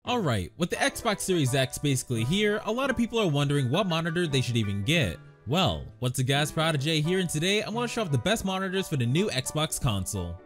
Alright, with the Xbox Series X basically here, a lot of people are wondering what monitor they should even get. Well, what's up guys, Prodigy here, and today I'm going to show off the best monitors for the new Xbox console.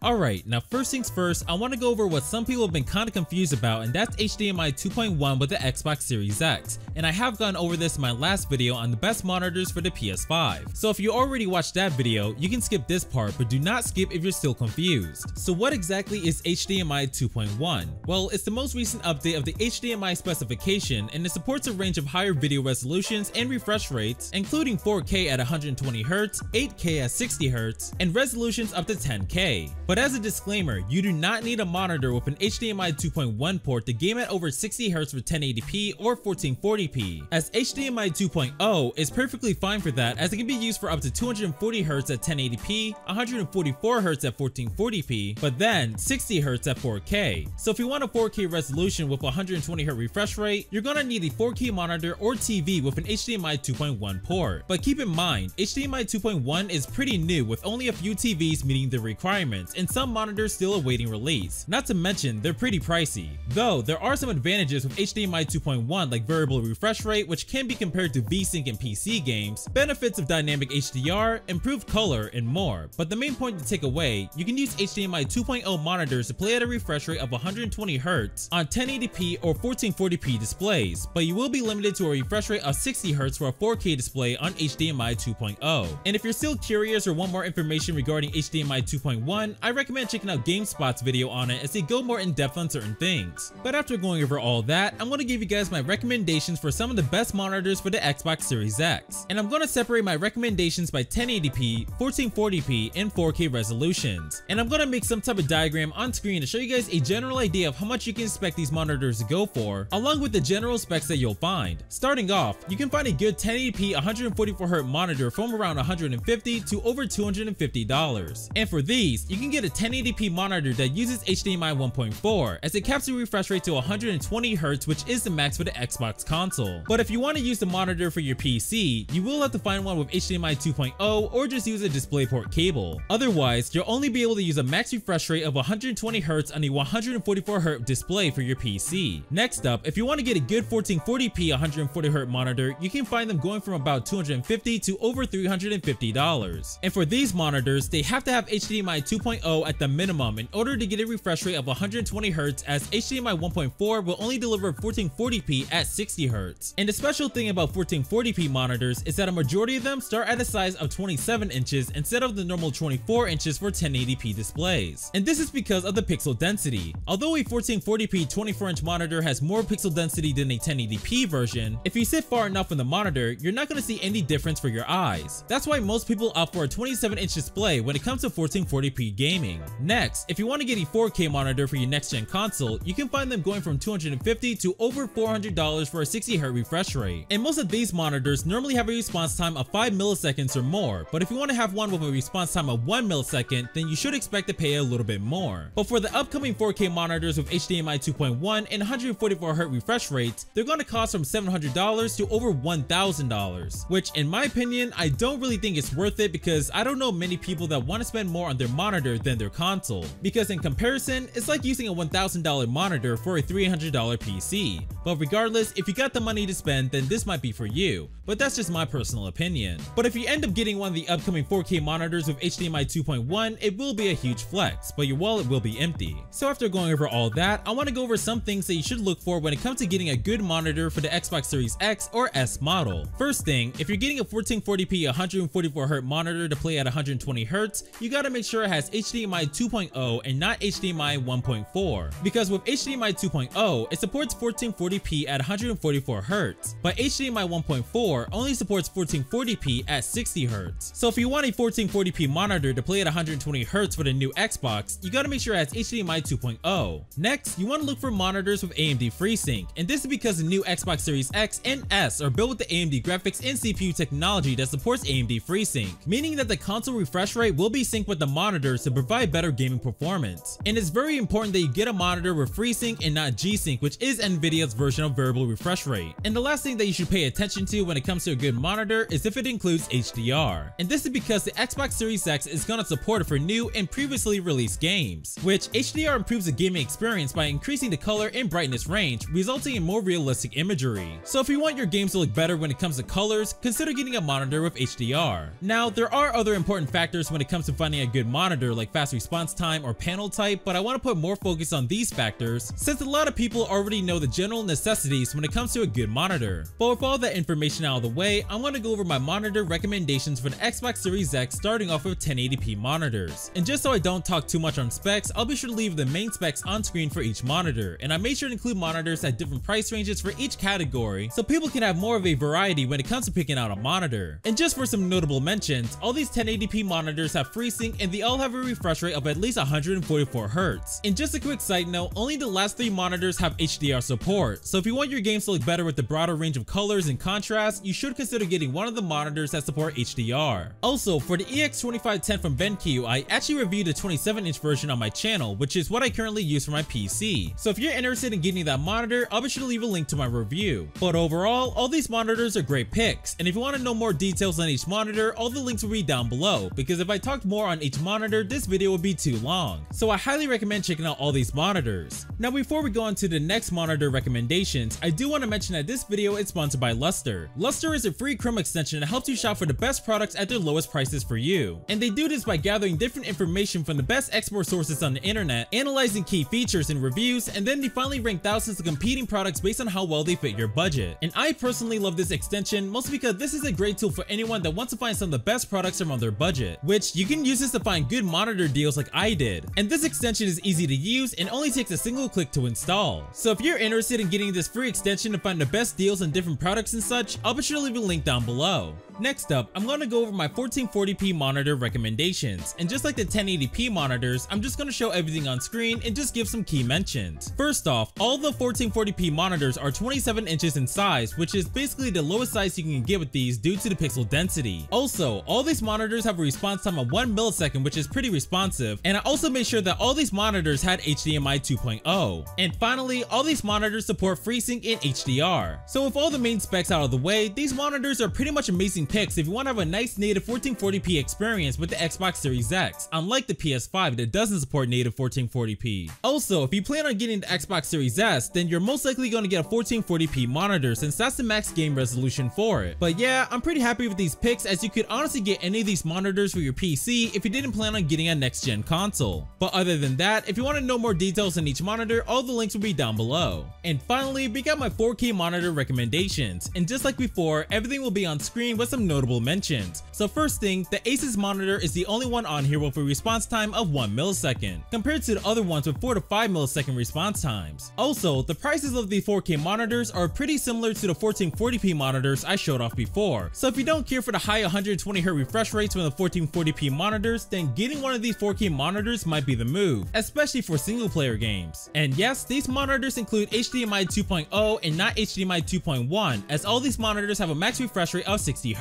Alright, now first things first, I want to go over what some people have been kinda confused about, and that's HDMI 2.1 with the Xbox Series X. And I have gone over this in my last video on the best monitors for the PS5. So if you already watched that video, you can skip this part, but do not skip if you're still confused. So what exactly is HDMI 2.1? Well, it's the most recent update of the HDMI specification, and it supports a range of higher video resolutions and refresh rates, including 4K at 120Hz, 8K at 60Hz, and resolutions up to 10K. But as a disclaimer, you do not need a monitor with an HDMI 2.1 port to game at over 60Hz for 1080p or 1440p, as HDMI 2.0 is perfectly fine for that, as it can be used for up to 240Hz at 1080p, 144Hz at 1440p, but then 60Hz at 4K. So if you want a 4K resolution with 120Hz refresh rate, you're gonna need a 4K monitor or TV with an HDMI 2.1 port. But keep in mind, HDMI 2.1 is pretty new with only a few TVs meeting the requirements, and some monitors still awaiting release. Not to mention, they're pretty pricey. Though, there are some advantages with HDMI 2.1 like variable refresh rate, which can be compared to VSync in PC games, benefits of dynamic HDR, improved color, and more. But the main point to take away, you can use HDMI 2.0 monitors to play at a refresh rate of 120Hz on 1080p or 1440p displays, but you will be limited to a refresh rate of 60Hz for a 4K display on HDMI 2.0. And if you're still curious or want more information regarding HDMI 2.1, I recommend checking out GameSpot's video on it as they go more in depth on certain things. But after going over all that, I'm going to give you guys my recommendations for some of the best monitors for the Xbox Series X. And I'm going to separate my recommendations by 1080p, 1440p, and 4K resolutions. And I'm going to make some type of diagram on screen to show you guys a general idea of how much you can expect these monitors to go for, along with the general specs that you'll find. Starting off, you can find a good 1080p 144Hz monitor from around $150 to over $250. And for these, you can get a 1080p monitor that uses HDMI 1.4 as it caps the refresh rate to 120Hz, which is the max for the Xbox console. But if you want to use the monitor for your PC, you will have to find one with HDMI 2.0 or just use a DisplayPort cable. Otherwise, you'll only be able to use a max refresh rate of 120Hz on a 144Hz display for your PC. Next up, if you want to get a good 1440p 140Hz monitor, you can find them going from about $250 to over $350. And for these monitors, they have to have HDMI 2.0 at the minimum in order to get a refresh rate of 120Hz, as HDMI 1.4 will only deliver 1440p at 60Hz. And the special thing about 1440p monitors is that a majority of them start at a size of 27 inches instead of the normal 24 inches for 1080p displays. And this is because of the pixel density. Although a 1440p 24-inch monitor has more pixel density than a 1080p version, if you sit far enough from the monitor, you're not going to see any difference for your eyes. That's why most people opt for a 27-inch display when it comes to 1440p gaming. Next, if you want to get a 4K monitor for your next-gen console, you can find them going from $250 to over $400 for a 60Hz refresh rate. And most of these monitors normally have a response time of 5 milliseconds or more, but if you want to have one with a response time of 1 millisecond, then you should expect to pay a little bit more. But for the upcoming 4K monitors with HDMI 2.1 and 144Hz refresh rates, they're going to cost from $700 to over $1,000, which in my opinion, I don't really think it's worth it, because I don't know many people that want to spend more on their monitor than their console, because in comparison, it's like using a $1,000 monitor for a $300 PC. But regardless, if you got the money to spend, then this might be for you, but that's just my personal opinion. But if you end up getting one of the upcoming 4K monitors with HDMI 2.1, it will be a huge flex, but your wallet will be empty. So after going over all that, I want to go over some things that you should look for when it comes to getting a good monitor for the Xbox Series X or S model. First thing, if you're getting a 1440p 144Hz monitor to play at 120Hz, you gotta make sure it has HDMI 2.0 and not HDMI 1.4, because with HDMI 2.0, it supports 1440p at 144Hz, but HDMI 1.4 only supports 1440p at 60Hz. So if you want a 1440p monitor to play at 120Hz for the new Xbox, you gotta make sure it has HDMI 2.0. Next, you want to look for monitors with AMD FreeSync, and this is because the new Xbox Series X and S are built with the AMD graphics and CPU technology that supports AMD FreeSync, meaning that the console refresh rate will be synced with the monitors to provide provide better gaming performance. And it's very important that you get a monitor with FreeSync and not G-Sync, which is Nvidia's version of variable refresh rate. And the last thing that you should pay attention to when it comes to a good monitor is if it includes HDR. And this is because the Xbox Series X is going to support it for new and previously released games, which HDR improves the gaming experience by increasing the color and brightness range, resulting in more realistic imagery. So if you want your games to look better when it comes to colors, consider getting a monitor with HDR. Now, there are other important factors when it comes to finding a good monitor, like fast response time or panel type, but I want to put more focus on these factors since a lot of people already know the general necessities when it comes to a good monitor. But with all that information out of the way, I'm going to go over my monitor recommendations for the Xbox Series X, starting off with 1080p monitors. And just so I don't talk too much on specs, I'll be sure to leave the main specs on screen for each monitor, and I made sure to include monitors at different price ranges for each category so people can have more of a variety when it comes to picking out a monitor. And just for some notable mentions, all these 1080p monitors have FreeSync and they all have a refresh rate of at least 144 Hz. And just a quick side note, only the last 3 monitors have HDR support, so if you want your games to look better with the broader range of colors and contrast, you should consider getting one of the monitors that support HDR. Also, for the EX2510 from BenQ, I actually reviewed the 27-inch version on my channel, which is what I currently use for my PC. So if you're interested in getting that monitor, I'll be sure to leave a link to my review. But overall, all these monitors are great picks, and if you want to know more details on each monitor, all the links will be down below, because if I talked more on each monitor, this video would be too long. So I highly recommend checking out all these monitors. Now before we go on to the next monitor recommendations, I do want to mention that this video is sponsored by Lustre. Lustre is a free Chrome extension that helps you shop for the best products at their lowest prices for you. And they do this by gathering different information from the best export sources on the internet, analyzing key features and reviews, and then they finally rank thousands of competing products based on how well they fit your budget. And I personally love this extension mostly because this is a great tool for anyone that wants to find some of the best products around their budget, which you can use this to find good monitor deals like I did. And this extension is easy to use and only takes a single click to install. So if you're interested in getting this free extension to find the best deals on different products and such, I'll be sure to leave a link down below. Next up, I'm going to go over my 1440p monitor recommendations, and just like the 1080p monitors, I'm just going to show everything on screen and just give some key mentions. First off, all the 1440p monitors are 27 inches in size, which is basically the lowest size you can get with these due to the pixel density. Also, all these monitors have a response time of 1 millisecond, which is pretty responsive, and I also made sure that all these monitors had HDMI 2.0. And finally, all these monitors support FreeSync and HDR. So with all the main specs out of the way, these monitors are pretty much amazing picks if you want to have a nice native 1440p experience with the Xbox Series X, unlike the PS5 that doesn't support native 1440p. Also, if you plan on getting the Xbox Series S, then you're most likely going to get a 1440p monitor since that's the max game resolution for it. But yeah, I'm pretty happy with these picks, as you could honestly get any of these monitors for your PC if you didn't plan on getting a next-gen console. But other than that, if you want to know more details on each monitor, all the links will be down below. And finally, we got my 4K monitor recommendations, and just like before, everything will be on screen with some notable mentions. So first thing, the Asus monitor is the only one on here with a response time of 1 millisecond, compared to the other ones with 4 to 5 millisecond response times. Also, the prices of the 4K monitors are pretty similar to the 1440p monitors I showed off before, so if you don't care for the high 120Hz refresh rates from the 1440p monitors, then getting one of these 4K monitors might be the move, especially for single player games. And yes, these monitors include HDMI 2.0 and not HDMI 2.1, as all these monitors have a max refresh rate of 60Hz.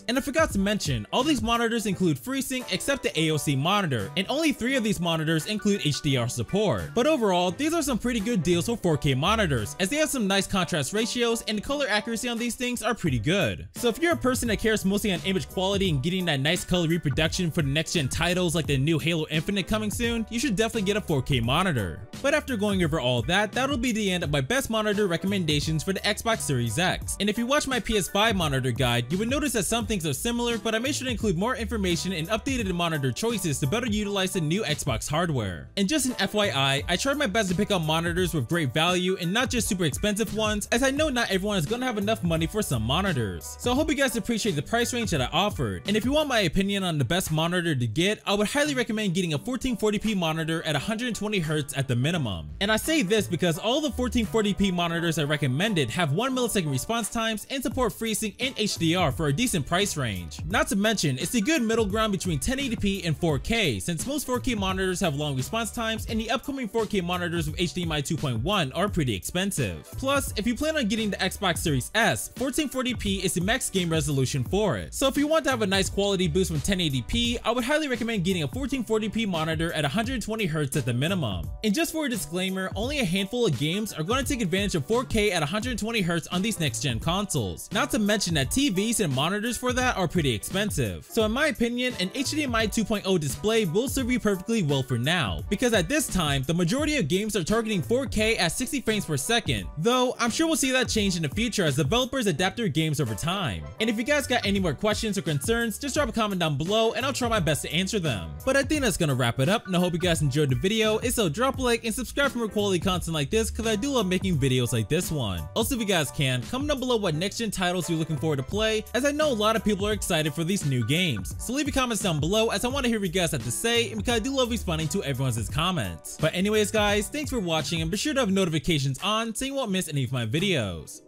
And I forgot to mention, all these monitors include FreeSync except the AOC monitor, and only 3 of these monitors include HDR support. But overall, these are some pretty good deals for 4K monitors, as they have some nice contrast ratios and the color accuracy on these things are pretty good. So if you're a person that cares mostly on image quality and getting that nice color reproduction for the next gen titles like the new Halo Infinite coming soon, you should definitely get a 4K monitor. But after going over all that, that'll be the end of my best monitor recommendations for the Xbox Series X. And if you watch my PS5 monitor guide, you would notice that some things are similar, but I made sure to include more information and updated monitor choices to better utilize the new Xbox hardware. And just an FYI, I tried my best to pick up monitors with great value and not just super expensive ones, as I know not everyone is gonna have enough money for some monitors. So I hope you guys appreciate the price range that I offered. And if you want my opinion on the best monitor to get, I would highly recommend getting a 1440p monitor at 120Hz at the minimum. And I say this because all the 1440p monitors I recommended have 1 millisecond response times and support FreeSync and HDR for a decent price range. Not to mention, it's a good middle ground between 1080p and 4K, since most 4K monitors have long response times and the upcoming 4K monitors with HDMI 2.1 are pretty expensive. Plus, if you plan on getting the Xbox Series S, 1440p is the max game resolution for it. So if you want to have a nice quality boost from 1080p, I would highly recommend getting a 1440p monitor at 120Hz at the minimum. And just for a disclaimer, only a handful of games are going to take advantage of 4K at 120Hz on these next gen consoles. Not to mention that TVs and monitors for that are pretty expensive. So in my opinion, an HDMI 2.0 display will serve you perfectly well for now, because at this time, the majority of games are targeting 4K at 60 frames per second, though I'm sure we'll see that change in the future as developers adapt their games over time. And if you guys got any more questions or concerns, just drop a comment down below and I'll try my best to answer them. But I think that's gonna wrap it up, and I hope you guys enjoyed the video. If so, drop a like and subscribe for more quality content like this, because I do love making videos like this one. Also, if you guys can, comment down below what next gen titles you're looking forward to play, as I know a lot of people are excited for these new games. So leave your comments down below, as I want to hear what you guys have to say, and because I do love responding to everyone's comments. But anyways guys, thanks for watching, and be sure to have notifications on so you won't miss any of my videos.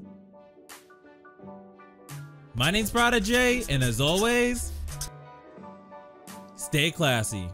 My name's Prodijay, and as always, stay classy.